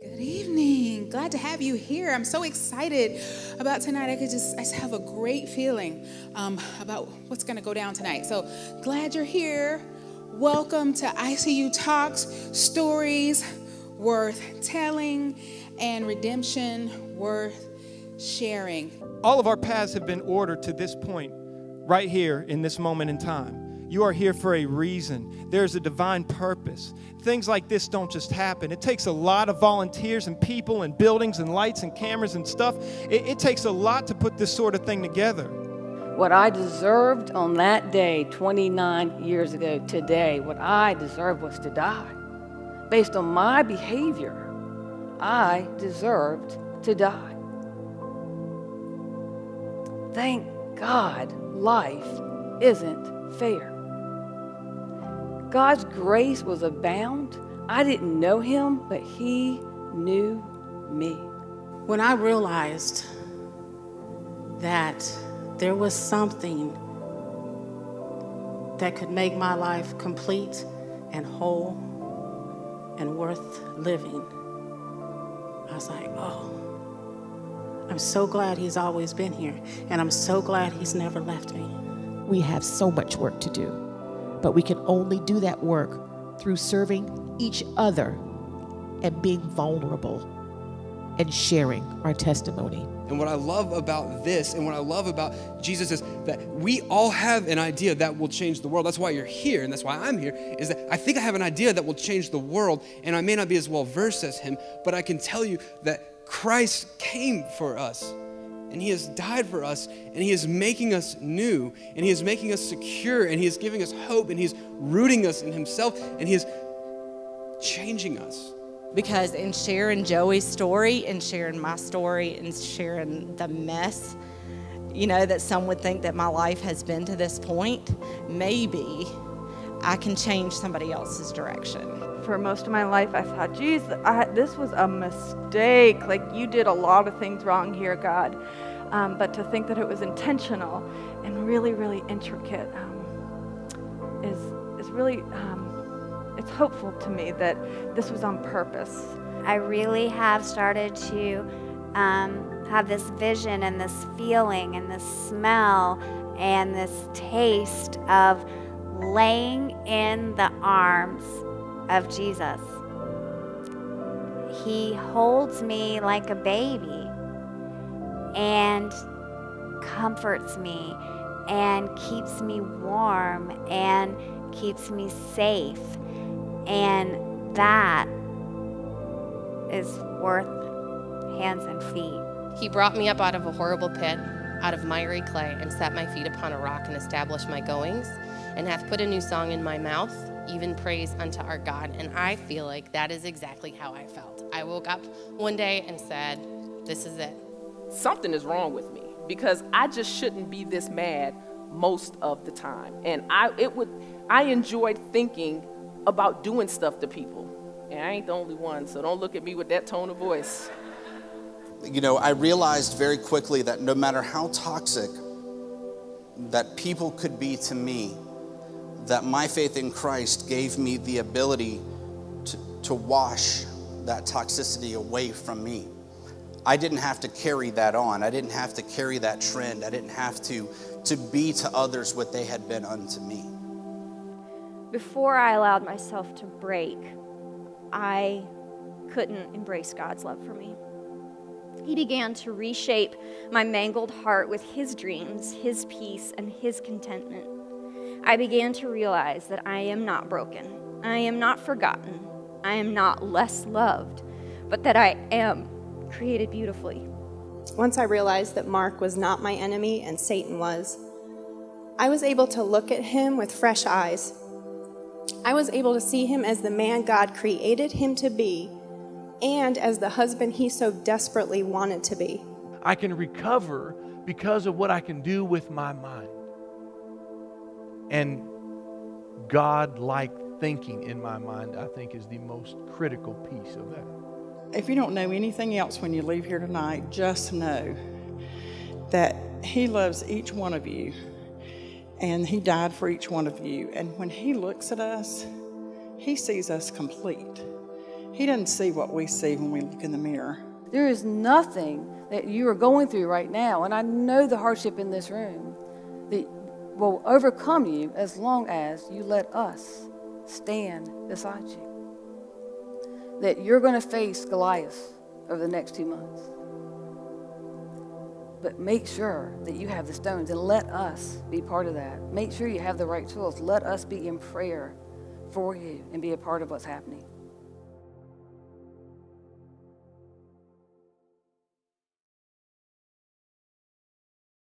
Good evening. Glad to have you here. I'm so excited about tonight. I just have a great feeling about what's going to go down tonight. So glad you're here. Welcome to icuTalks, stories worth telling and redemption worth sharing. All of our paths have been ordered to this point right here in this moment in time. You are here for a reason. There's a divine purpose. Things like this don't just happen. It takes a lot of volunteers and people and buildings and lights and cameras and stuff. It takes a lot to put this sort of thing together. What I deserved on that day, 29 years ago today, what I deserved was to die. Based on my behavior, I deserved to die. Thank God life isn't fair. God's grace was abound. I didn't know him, but he knew me. When I realized that there was something that could make my life complete and whole and worth living, I was like, oh, I'm so glad he's always been here, and I'm so glad he's never left me. We have so much work to do, but we can only do that work through serving each other and being vulnerable and sharing our testimony. And what I love about this and what I love about Jesus is that we all have an idea that will change the world. That's why you're here, and that's why I'm here, is that I think I have an idea that will change the world, and I may not be as well versed as him, but I can tell you that Christ came for us, and he has died for us, and he is making us new, and he is making us secure, and he is giving us hope, and he's rooting us in himself, and he is changing us. Because in sharing Joey's story and sharing my story and sharing the mess, you know, that some would think that my life has been to this point, maybe I can change somebody else's direction. For most of my life, I thought, geez, this was a mistake. Like, you did a lot of things wrong here, God. But to think that it was intentional and really, really intricate is really, it's hopeful to me that this was on purpose. I really have started to have this vision and this feeling and this smell and this taste of laying in the arms of Jesus. He holds me like a baby and comforts me and keeps me warm and keeps me safe. And that is worth hands and feet. He brought me up out of a horrible pit, out of miry clay, and set my feet upon a rock and established my goings, and hath put a new song in my mouth, even praise unto our God. And I feel like that is exactly how I felt. I woke up one day and said, this is it. Something is wrong with me, because I just shouldn't be this mad most of the time. And I enjoyed thinking about doing stuff to people. And I ain't the only one, so don't look at me with that tone of voice. You know, I realized very quickly that no matter how toxic that people could be to me, that my faith in Christ gave me the ability to wash that toxicity away from me. I didn't have to carry that on. I didn't have to carry that trend. I didn't have to be to others what they had been unto me. Before I allowed myself to break, I couldn't embrace God's love for me. He began to reshape my mangled heart with his dreams, his peace, and his contentment. I began to realize that I am not broken. I am not forgotten. I am not less loved, but that I am created beautifully. Once I realized that Mark was not my enemy and Satan was, I was able to look at him with fresh eyes. I was able to see him as the man God created him to be and as the husband he so desperately wanted to be. I can recover because of what I can do with my mind. And God-like thinking in my mind, I think, is the most critical piece of that. If you don't know anything else when you leave here tonight, just know that he loves each one of you, and he died for each one of you. And when he looks at us, he sees us complete. He doesn't see what we see when we look in the mirror. There is nothing that you are going through right now, and I know the hardship in this room, that will overcome you as long as you let us stand beside you. That you're going to face Goliath over the next 2 months. But make sure that you have the stones, and let us be part of that. Make sure you have the right tools. Let us be in prayer for you and be a part of what's happening.